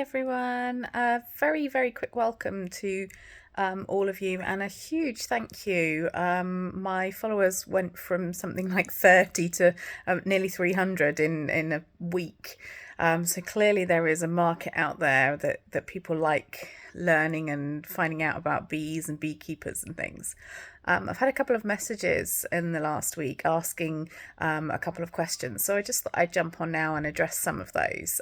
everyone. A very quick welcome to all of you, and a huge thank you. My followers went from something like 30 to nearly 300 in a week. So clearly there is a market out there that people like learning and finding out about bees and beekeepers and things. I've had a couple of messages in the last week asking a couple of questions, so I just thought I'd jump on now and address some of those.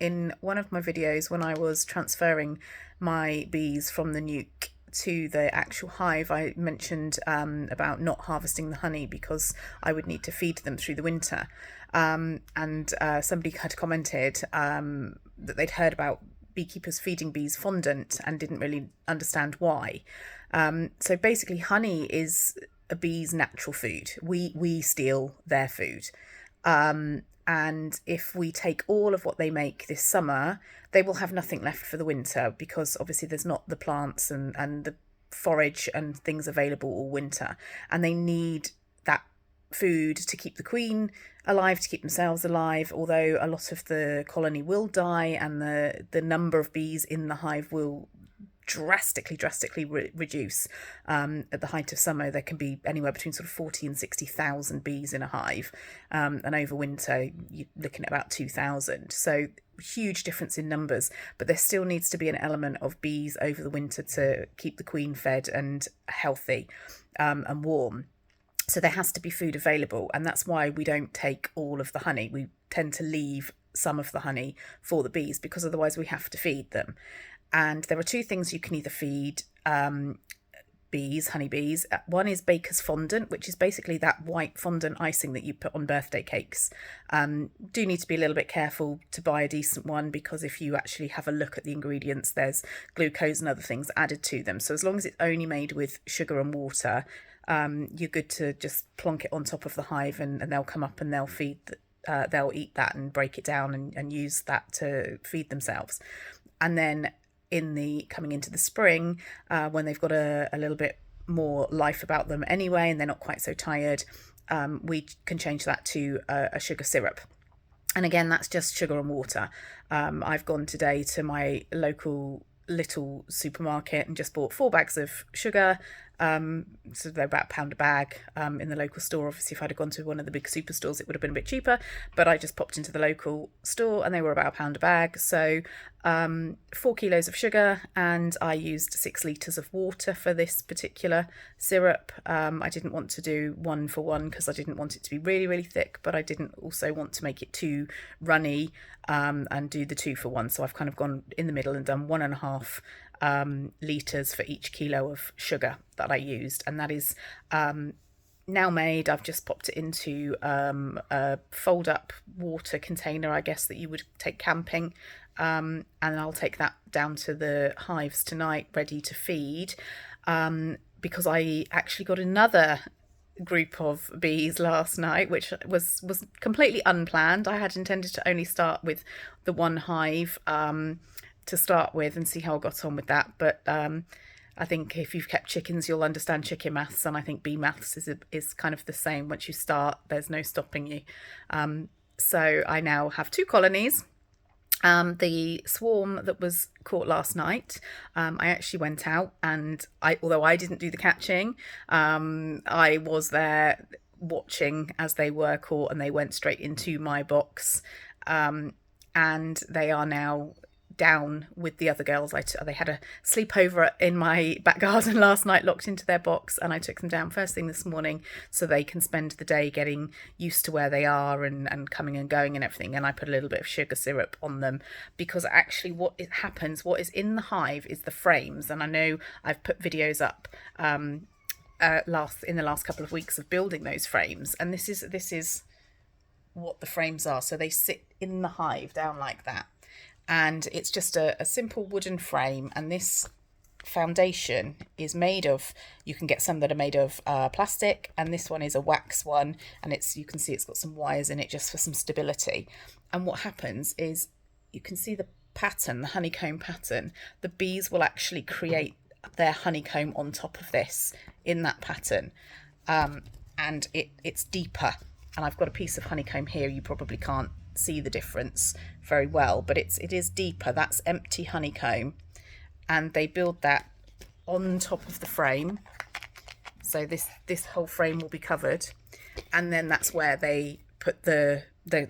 In one of my videos, when I was transferring my bees from the nuke to the actual hive, I mentioned about not harvesting the honey because I would need to feed them through the winter. And somebody had commented that they'd heard about beekeepers feeding bees fondant and didn't really understand why. So basically, honey is a bee's natural food. We steal their food. And if we take all of what they make this summer, they will have nothing left for the winter, because obviously there's not the plants and the forage and things available all winter. And they need that food to keep the queen alive, to keep themselves alive, although a lot of the colony will die and the number of bees in the hive will drastically reduce. At the height of summer, there can be anywhere between sort of 40 and 60,000 bees in a hive, and over winter you're looking at about 2,000. So huge difference in numbers, but there still needs to be an element of bees over the winter to keep the queen fed and healthy and warm. So there has to be food available, and that's why we don't take all of the honey. We tend to leave some of the honey for the bees, because otherwise we have to feed them. And there are two things you can either feed honeybees. One is baker's fondant, which is basically that white fondant icing that you put on birthday cakes. Do need to be a little bit careful to buy a decent one, because if you actually have a look at the ingredients, there's glucose and other things added to them. So as long as it's only made with sugar and water, you're good to just plonk it on top of the hive, and they'll come up and they'll they'll eat that and break it down and use that to feed themselves. And then coming into the spring, when they've got a little bit more life about them anyway, and they're not quite so tired, we can change that to a sugar syrup. And again, that's just sugar and water. I've gone today to my local little supermarket and just bought 4 bags of sugar. So they're about £1 a bag in the local store. Obviously, if I'd have gone to one of the big superstores, it would have been a bit cheaper, but I just popped into the local store and they were about £1 a bag. So 4 kilos of sugar, and I used 6 litres of water for this particular syrup. I didn't want to do 1 for 1 because I didn't want it to be really thick, but I didn't also want to make it too runny and do the 2 for 1. So I've kind of gone in the middle and done 1.5 litres for each kilo of sugar that I used, and that is now made. I've just popped it into a fold up water container, I guess, that you would take camping, and I'll take that down to the hives tonight ready to feed, because I actually got another group of bees last night, which was completely unplanned. I had intended to only start with the one hive to start with and see how I got on with that, but I think if you've kept chickens, you'll understand chicken maths, and I think bee maths is kind of the same. Once you start, there's no stopping you. So I now have 2 colonies. The swarm that was caught last night, I actually went out, and although I didn't do the catching, I was there watching as they were caught, and they went straight into my box, and they are now down with the other girls. They had a sleepover in my back garden last night, locked into their box, and I took them down first thing this morning so they can spend the day getting used to where they are and coming and going and everything. And I put a little bit of sugar syrup on them, because actually what is in the hive is the frames. And I know I've put videos up in the last couple of weeks of building those frames, and this is what the frames are. So they sit in the hive down like that, and it's just a simple wooden frame, and this foundation is made of, you can get some that are made of plastic, and this one is a wax one, and you can see it's got some wires in it just for some stability. And what happens is, you can see the pattern, the honeycomb pattern. The bees will actually create their honeycomb on top of this in that pattern, and it's deeper. And I've got a piece of honeycomb here. You probably can't see the difference very well, but it is deeper. That's empty honeycomb, and they build that on top of the frame. So this whole frame will be covered, and then that's where they put the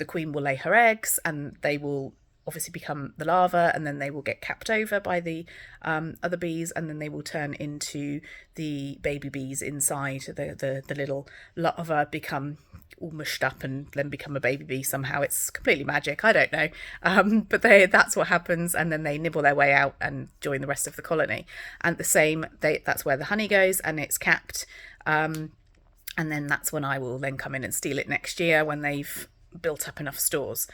queen will lay her eggs, and they will obviously become the larva, and then they will get capped over by the other bees, and then they will turn into the baby bees inside. The little larva become all mushed up and then become a baby bee somehow. It's completely magic, I don't know, but that's what happens, and then they nibble their way out and join the rest of the colony. And the same, that's where the honey goes, and it's capped, and then that's when I will then come in and steal it next year when they've built up enough stores.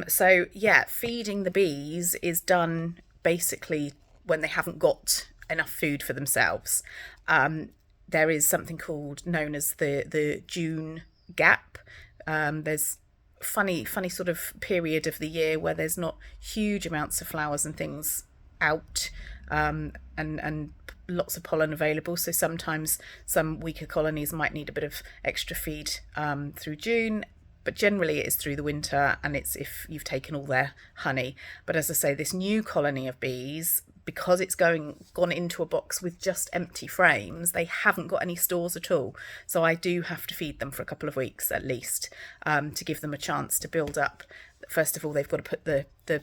So yeah, feeding the bees is done basically when they haven't got enough food for themselves. There is something known as the June gap. There's funny sort of period of the year where there's not huge amounts of flowers and things out, and lots of pollen available. So sometimes some weaker colonies might need a bit of extra feed through June, but generally it's through the winter, and it's if you've taken all their honey. But as I say, this new colony of bees, because it's gone into a box with just empty frames, they haven't got any stores at all. So I do have to feed them for a couple of weeks at least, to give them a chance to build up. First of all, they've got to put the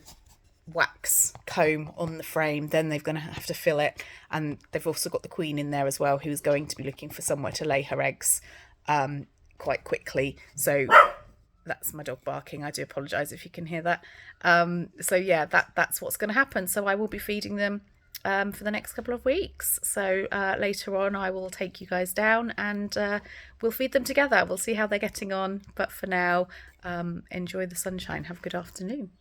wax comb on the frame, then they're going to have to fill it, and they've also got the queen in there as well, who's going to be looking for somewhere to lay her eggs quite quickly. So that's my dog barking. I do apologise if you can hear that. So yeah, that's what's going to happen. So I will be feeding them for the next couple of weeks. So later on I will take you guys down, and we'll feed them together. We'll see how they're getting on. But for now, enjoy the sunshine. Have a good afternoon.